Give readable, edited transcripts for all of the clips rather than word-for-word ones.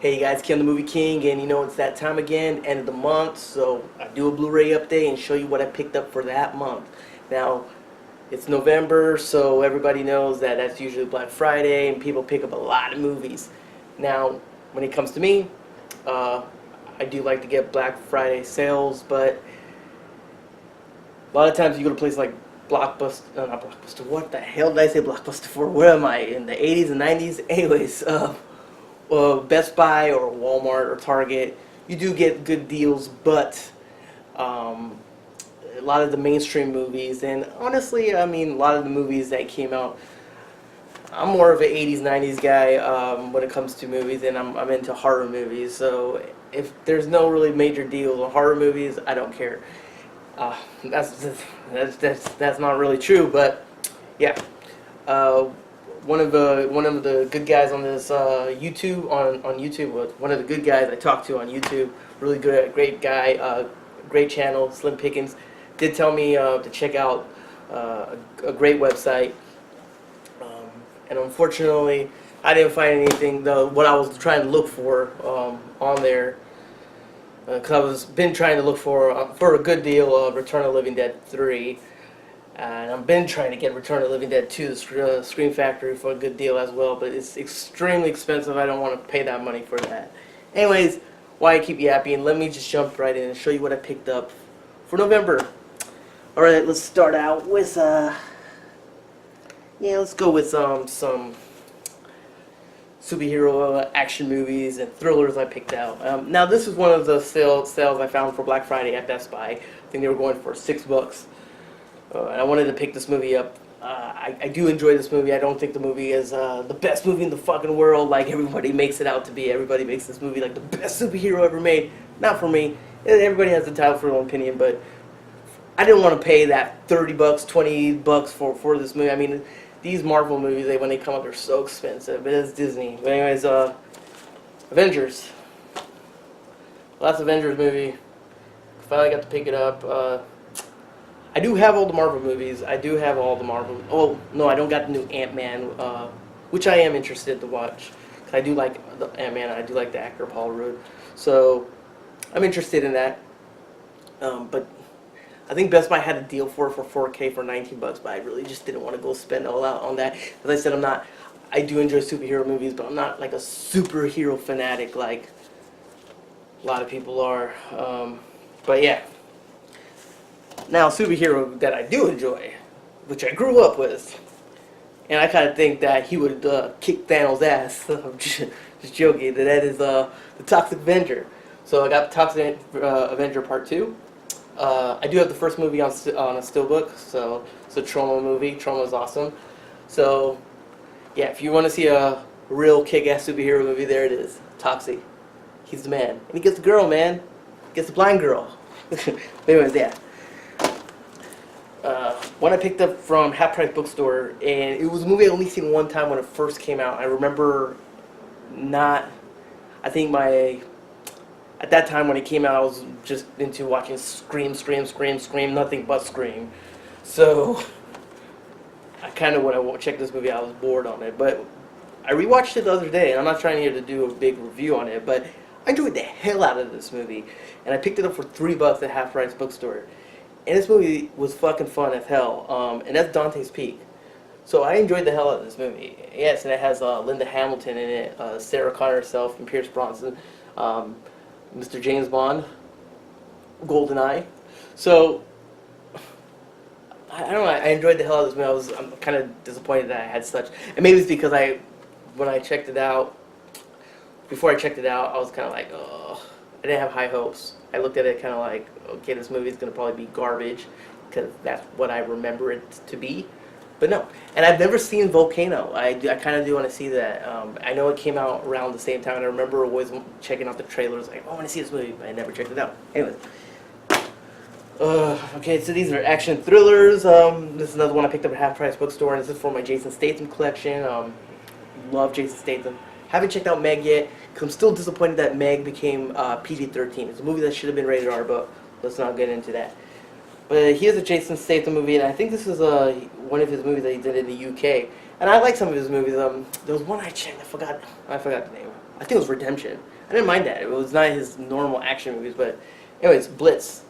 Hey guys, Ken the Movie King, and you know it's that time again, end of the month, so I do a Blu-ray update and show you what I picked up for that month. Now, it's November, so everybody knows that that's usually Black Friday, and people pick up a lot of movies. Now, when it comes to me, I do like to get Black Friday sales, but a lot of times you go to places like Blockbuster, not Blockbuster, what the hell did I say Blockbuster for? Where am I, in the 80s and 90s? Anyways, Best Buy or Walmart or Target, you do get good deals, but a lot of the mainstream movies, and honestly, I mean, a lot of the movies that came out, I'm more of an 80s, 90s guy when it comes to movies, and I'm into horror movies, so if there's no really major deals on horror movies, I don't care. That's not really true, but yeah. One of the good guys on this YouTube on YouTube, one of the good guys I talked to on YouTube, really good, great guy, great channel, Slim Pickens, did tell me to check out a great website, and unfortunately I didn't find anything what I was trying to look for on there, because I was been trying to look for a good deal of Return of the Living Dead 3. And I've been trying to get Return of the Living Dead 2, the Scream Factory, for a good deal as well, but it's extremely expensive. I don't want to pay that money for that. Anyways, why I keep yapping, let me just jump right in and show you what I picked up for November. Alright, let's start out with, let's go with some superhero action movies and thrillers I picked out. Now, this is one of the sales I found for Black Friday at Best Buy. I think they were going for $6. And I wanted to pick this movie up. I do enjoy this movie. I don't think the movie is the best movie in the fucking world like everybody makes it out to be. Everybody makes this movie like the best superhero ever made. Not for me. Everybody has the title for their own opinion, but I didn't want to pay that $30, $20 for this movie. I mean, these Marvel movies, when they come out, they're so expensive. It is Disney. But anyways, Avengers. Last Avengers movie. Finally got to pick it up. I do have all the Marvel movies. I do have all the Marvel. Oh no, I don't got the new Ant-Man, which I am interested to watch. Cause I do like the Ant-Man. I do like the actor Paul Rudd, so I'm interested in that. But I think Best Buy had a deal for 4K for $19, but I really just didn't want to go spend all out on that. As I said, I do enjoy superhero movies, but I'm not like a superhero fanatic like a lot of people are. But yeah. Now, superhero that I do enjoy, which I grew up with, and I kind of think that he would kick Thanos' ass. I'm just joking. That is the Toxic Avenger. So I got Toxic Avenger Part 2. I do have the first movie on a steelbook, so it's a Trauma movie. Trauma is awesome. So yeah, if you want to see a real kick-ass superhero movie, there it is. Toxic. He's the man, and he gets the girl, man. He gets the blind girl. Anyways, yeah. One I picked up from Half Price Bookstore, and it was a movie I only seen one time when it first came out. I remember I think at that time when it came out, I was just into watching Scream, nothing but Scream. So I kind of, when I checked this movie, I was bored on it. But I rewatched it the other day, and I'm not trying here to do a big review on it, but I enjoyed the hell out of this movie. And I picked it up for $3 at Half Price Bookstore. And this movie was fucking fun as hell, and that's Dante's Peak. So I enjoyed the hell out of this movie. Yes, and it has Linda Hamilton in it, Sarah Connor herself, and Pierce Brosnan, Mr. James Bond, GoldenEye. So I don't know. I enjoyed the hell out of this movie. I'm kind of disappointed that I had such, and maybe it's because when I checked it out, before I checked it out, I was kind of like, oh, I didn't have high hopes. I looked at it kind of like, okay, this movie is going to probably be garbage, because that's what I remember it to be. But no. And I've never seen Volcano. I kind of do want to see that. I know it came out around the same time, and I remember always checking out the trailers, like, oh, I want to see this movie, but I never checked it out. Anyways. Okay, so these are action thrillers. This is another one I picked up at Half Price Bookstore, and this is for my Jason Statham collection. Love Jason Statham. Haven't checked out Meg yet, because I'm still disappointed that Meg became PG-13. It's a movie that should have been rated R, but let's not get into that. But here's a Jason Statham movie, and I think this is one of his movies that he did in the UK. And I like some of his movies. There was one I checked, I forgot the name. I think it was Redemption. I didn't mind that. It was not his normal action movies, but anyways, Blitz.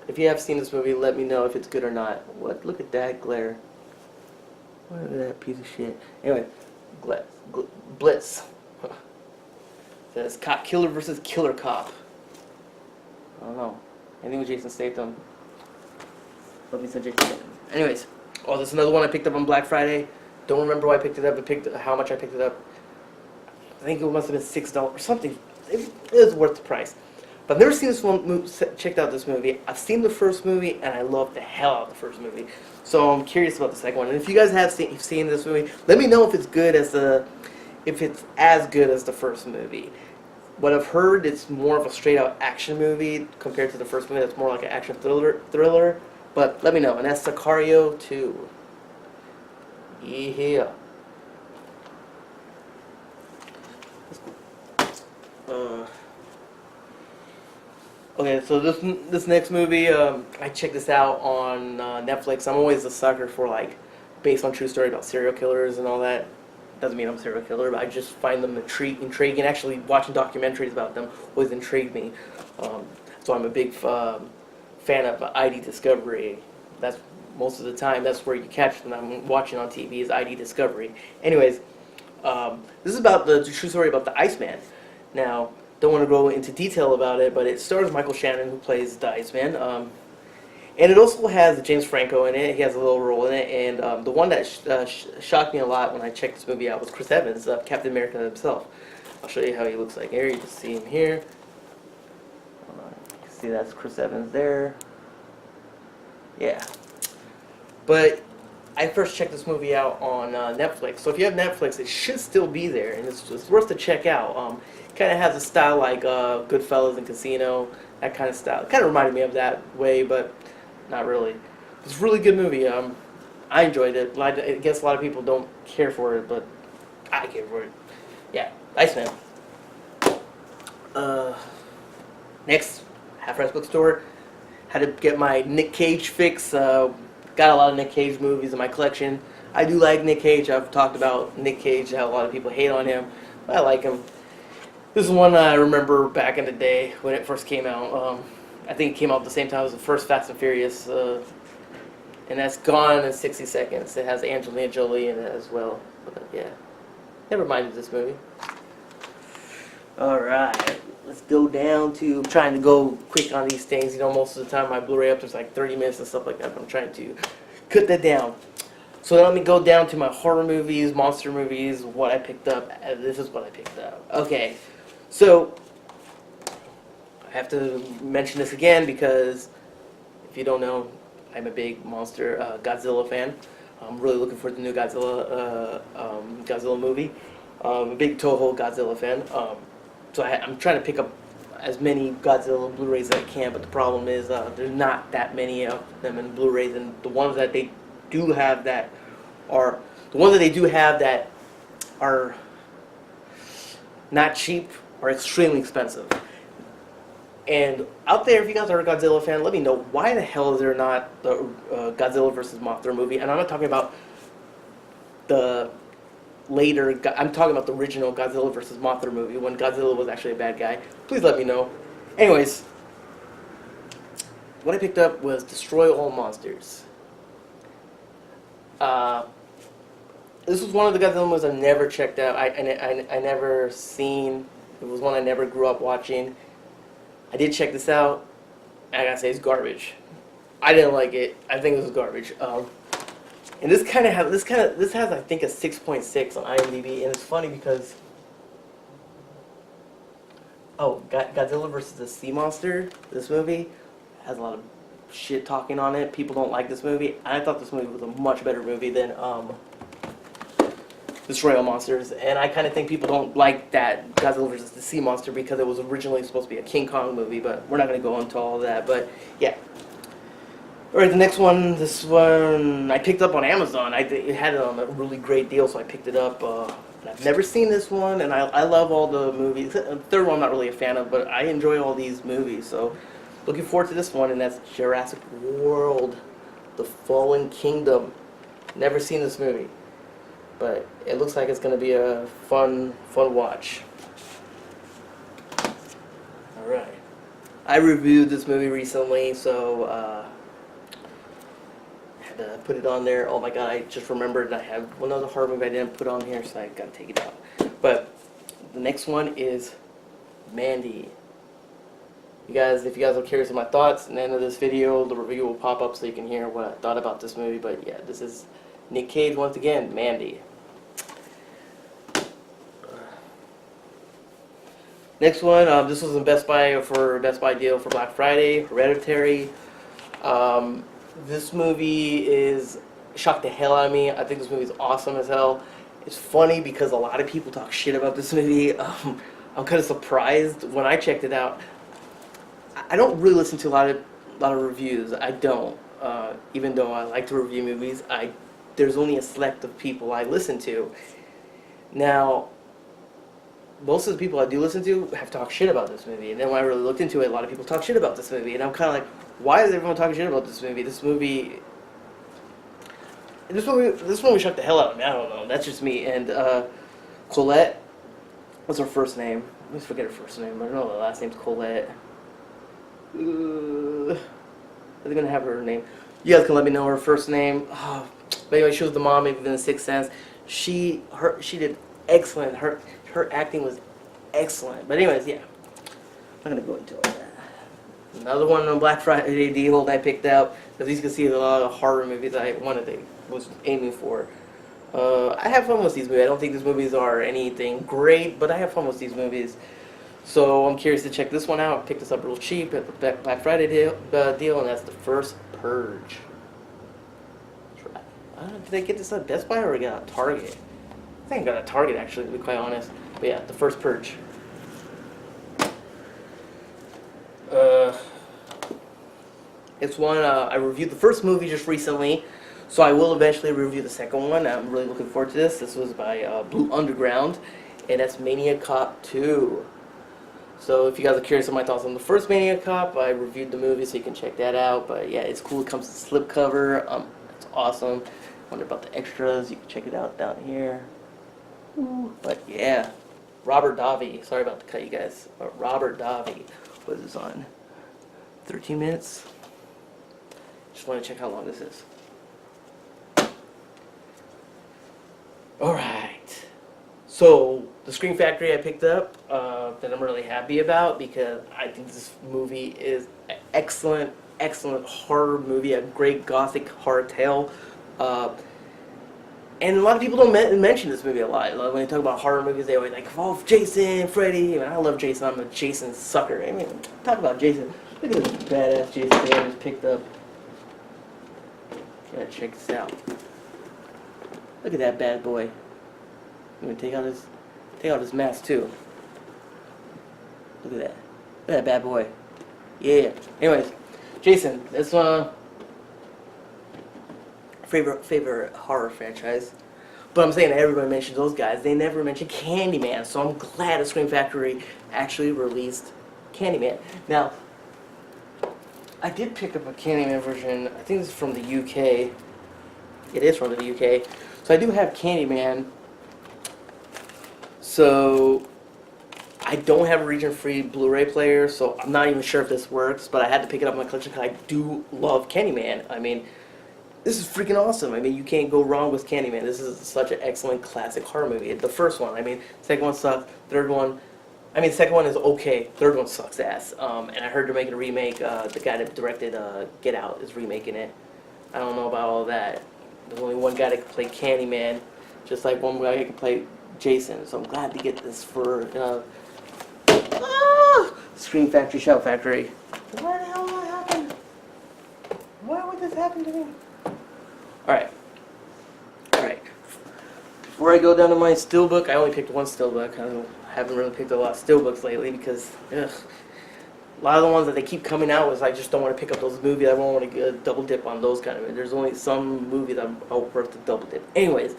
If you have seen this movie, let me know if it's good or not. What? Look at that glare. Look at that piece of shit. Anyway, Blitz. Says cop killer versus killer cop. I don't know. Anything with Jason Statham. Let me send Jason Statham. Anyways, oh, there's another one I picked up on Black Friday. Don't remember why I picked it up, but how much I picked it up. I think it must have been $6 or something. It was worth the price. But I've never seen this one. Checked out this movie. I've seen the first movie, and I loved the hell out of the first movie. So I'm curious about the second one. And if you guys have seen this movie, let me know if it's good as as good as the first movie. What I've heard, it's more of a straight-out action movie compared to the first movie. That's more like an action thriller. But let me know. And that's Sicario 2. Yeah. Okay, so this next movie, I checked this out on Netflix. I'm always a sucker for like based on true story about serial killers and all that. Doesn't mean I'm a serial killer, but I just find them intriguing. Actually, watching documentaries about them always intrigued me. So I'm a big fan of ID Discovery. That's most of the time. That's where you catch them. I'm watching on TV is ID Discovery. Anyways, this is about the true story about the Iceman. Now, don't want to go into detail about it, but it stars Michael Shannon, who plays the Iceman. And it also has James Franco in it. He has a little role in it. And the one that shocked me a lot when I checked this movie out was Chris Evans, Captain America himself. I'll show you how he looks like here. You can see him here. You can see that's Chris Evans there. Yeah. But I first checked this movie out on Netflix. So if you have Netflix, it should still be there. And it's worth to check out. Kind of has a style like Goodfellas and Casino. That kind of style. It kind of reminded me of that way, but not really. It's a really good movie. I enjoyed it. I guess a lot of people don't care for it, but I care for it. Yeah, Iceman. Next, Half Price Bookstore. Had to get my Nick Cage fix. Got a lot of Nick Cage movies in my collection. I do like Nick Cage. I've talked about Nick Cage, how a lot of people hate on him, but I like him. This is one I remember back in the day when it first came out. I think it came out at the same time as the first Fast and Furious, and that's Gone in 60 Seconds. It has Angelina Jolie in it as well. But yeah, never minded this movie. Alright, let's go down to, I'm trying to go quick on these things. You know, most of the time my Blu-ray up there's like 30 minutes and stuff like that, but I'm trying to cut that down. So let me go down to my horror movies, monster movies, what I picked up. This is what I picked up. Okay, so I have to mention this again because if you don't know, I'm a big Godzilla fan. I'm really looking forward to the new Godzilla movie. I'm a big Toho Godzilla fan. So I'm trying to pick up as many Godzilla Blu-rays as I can, but the problem is there's not that many of them in Blu-rays, and the ones that they do have that are not cheap or extremely expensive. And out there, if you guys are a Godzilla fan, let me know why the hell is there not the Godzilla vs. Mothra movie. And I'm not talking about the later, I'm talking about the original Godzilla vs. Mothra movie when Godzilla was actually a bad guy. Please let me know. Anyways, what I picked up was Destroy All Monsters. This was one of the Godzilla movies I never checked out. I never seen. It was one I never grew up watching. I did check this out. I gotta say, it's garbage. I didn't like it. I think it was garbage. And this has I think a 6.6 on IMDb, and it's funny because Godzilla vs. the Sea Monster. This movie has a lot of shit talking on it. People don't like this movie. I thought this movie was a much better movie than Destroy All Monsters, and I kind of think people don't like that Godzilla vs. the Sea Monster because it was originally supposed to be a King Kong movie, but we're not going to go into all of that, but yeah. Alright, the next one, this one I picked up on Amazon. It had it on a really great deal, so I picked it up. I've never seen this one, and I love all the movies. The third one I'm not really a fan of, but I enjoy all these movies, so looking forward to this one, and that's Jurassic World, The Fallen Kingdom. Never seen this movie, but it looks like it's going to be a fun watch. I reviewed this movie recently, so I had to put it on there. Oh my god, I just remembered I have one other horror movie I didn't put on here, so I gotta take it out. But the next one is Mandy. You guys, if you guys are curious of my thoughts, at the end of this video, the review will pop up so you can hear what I thought about this movie. But yeah, this is Nick Cage once again, Mandy. Next one, this was in Best Buy for Best Buy deal for Black Friday, Hereditary. This movie is shocked the hell out of me. I think this movie is awesome as hell. It's funny because a lot of people talk shit about this movie. I'm kind of surprised when I checked it out. I don't really listen to a lot of reviews. I don't. Even though I like to review movies, there's only a select of people I listen to. Now, most of the people I do listen to have talked shit about this movie. And then when I really looked into it, a lot of people talk shit about this movie. And I'm kind of like, why is everyone talking shit about this movie? This movie shocked the hell out of me. I don't know. That's just me. And Colette, what's her first name? I always forget her first name. I don't know. The last name's Colette. Are they gonna have her name? You guys can let me know her first name. Oh, but anyway, she was the mom in The Sixth Sense. She did excellent. Her acting was excellent. But anyways, yeah, I'm not gonna go into all that. Another one on Black Friday deal that I picked out. As you can see, a lot of horror movies I was aiming for. I have fun with these movies. I don't think these movies are anything great, but I have fun with these movies. So I'm curious to check this one out. I picked this up real cheap at the Black Friday deal, and that's The First Purge. Did I get this at Best Buy or I got it at Target? I think I got it at Target, actually, to be quite honest. But yeah, The First Purge. It's one, I reviewed the first movie just recently, so I will eventually review the second one. I'm really looking forward to this. This was by Blue Underground, and that's Maniac Cop 2. So if you guys are curious of my thoughts on the first Maniac Cop, I reviewed the movie, so you can check that out. But yeah, it's cool. It comes with a slipcover. It's awesome. Wonder about the extras. You can check it out down here. Ooh. But yeah, Robert Davi. Sorry about the cut, you guys. But Robert Davi. What is this on? 13 minutes. Just want to check how long this is. All right. So the Scream Factory I picked up that I'm really happy about because I think this movie is an excellent horror movie, a great gothic horror tale. And a lot of people don't mention this movie a lot. When they talk about horror movies, they always like, oh, Jason, Freddy. And I love Jason. I'm a Jason sucker. I mean, talk about Jason. Look at this badass Jason I just picked up. Yeah, check this out. Look at that bad boy. I'm gonna take out his mask too. Look at that. Look at that bad boy. Yeah. Anyways, Jason, that's favorite horror franchise. But I'm saying that everybody mentions those guys. They never mention Candyman. So I'm glad the Scream Factory actually released Candyman. Now, I did pick up a Candyman version. I think this is from the UK. It is from the UK. So I do have Candyman. So I don't have a region-free Blu-ray player, so I'm not even sure if this works, but I had to pick it up in my collection because I do love Candyman. I mean, this is freaking awesome. I mean, you can't go wrong with Candyman. This is such an excellent classic horror movie. The first one, I mean, second one sucked. Third one, I mean, second one is okay. Third one sucks ass. And I heard they're making a remake. The guy that directed Get Out is remaking it. I don't know about all that. There's only one guy that can play Candyman, just like one guy that can play Jason. So I'm glad to get this for Scream Factory, Shout Factory. Why the hell did that happen? Why would this happen to me? Alright. Before I go down to my steelbook, I only picked one steelbook. I haven't really picked a lot of steelbooks lately because a lot of the ones that they keep coming out is I just don't want to pick up those movies. I won't want to double dip on those kind of movies. There's only some movies I'm worth to double dip. Anyways,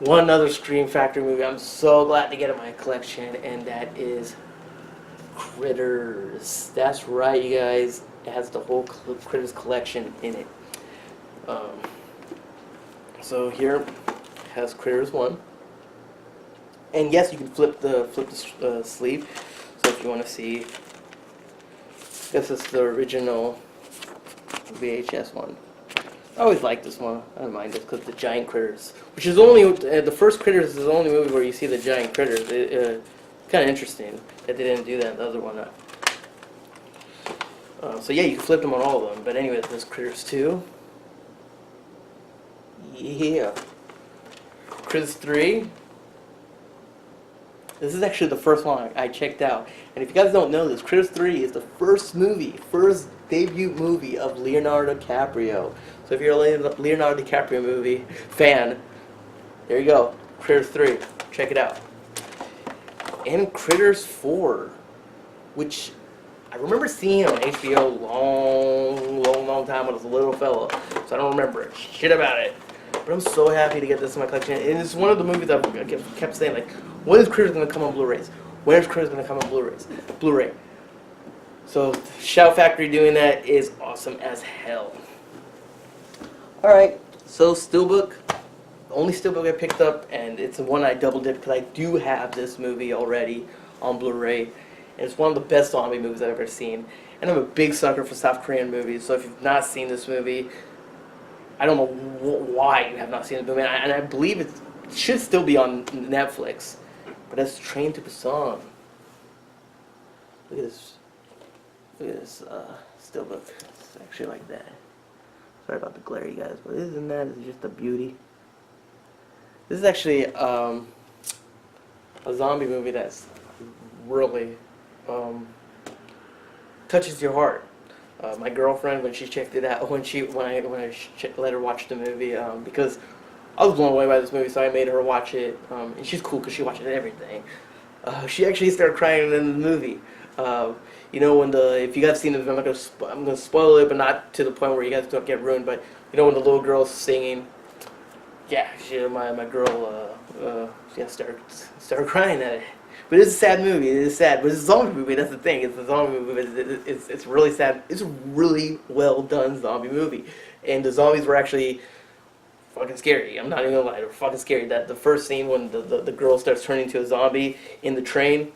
one other Scream Factory movie I'm so glad to get in my collection, and that is Critters. That's right, you guys. It has the whole Critters collection in it. So here has Critters 1. And yes, you can flip the sleeve. So if you want to see This is the original VHS one. I always liked this one. I don't mind this because the giant critters, which is only the first Critters is the only movie where you see the giant critters. Kind of interesting that they didn't do that in the other one. So yeah, you can flip them on all of them. But anyway, there's Critters 2. Yeah. Critters 3. This is actually the first one I checked out. And if you guys don't know this, Critters 3 is the first debut movie of Leonardo DiCaprio. So if you're a Leonardo DiCaprio movie fan, there you go. Critters 3. Check it out. And Critters 4, which I remember seeing on HBO long time when I was a little fella. So I don't remember shit about it. But I'm so happy to get this in my collection. And it's one of the movies that I kept saying, like, when is Critters going to come on Blu-rays? When is Critters going to come on Blu-ray? So Shout Factory doing that is awesome as hell. Alright, so Steelbook. The only Steelbook I picked up, and it's the one I double dipped because I do have this movie already on Blu-ray. And it's one of the best zombie movies I've ever seen. And I'm a big sucker for South Korean movies, so if you've not seen this movie, I don't know why you have not seen the movie, and I believe it should still be on Netflix. But that's Train to Busan. Look at this. Look at this Steelbook. It's actually like that. Sorry about the glare, you guys, but isn't that just a beauty? This is actually a zombie movie that's really touches your heart. My girlfriend, when she checked it out, when I let her watch the movie, because I was blown away by this movie, so I made her watch it. And she's cool because she watches everything. She actually started crying in the movie. You know, if you guys seen the movie, I'm gonna spoil it, but not to the point where you guys don't get ruined. But you know when the little girl's singing, yeah, my girl started crying at it. But it's a sad movie. It is sad, but it's a zombie movie. That's the thing. It's a zombie movie. But it's really sad. It's a really well done zombie movie, and the zombies were actually fucking scary. I'm not even gonna lie. They're fucking scary. That the first scene when the girl starts turning into a zombie in the train,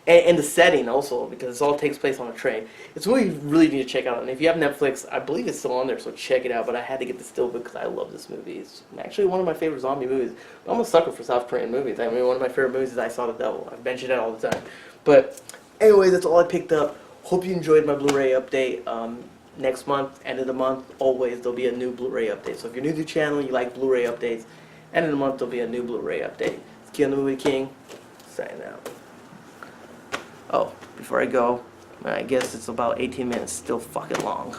and the setting also, because it all takes place on a train. It's what you really need to check out. And if you have Netflix, I believe it's still on there, so check it out. But I had to get the Steelbook because I love this movie. It's actually one of my favorite zombie movies. I'm a sucker for South Korean movies. I mean, one of my favorite movies is I Saw the Devil. I mention it all the time. But anyway, that's all I picked up. Hope you enjoyed my Blu-ray update. Next month, end of the month, always there'll be a new Blu-ray update. So if you're new to the channel, you like Blu-ray updates, end of the month there'll be a new Blu-ray update. It's Keon the Movie King, signing out. Oh, before I go, I guess it's about 18 minutes, still fucking long.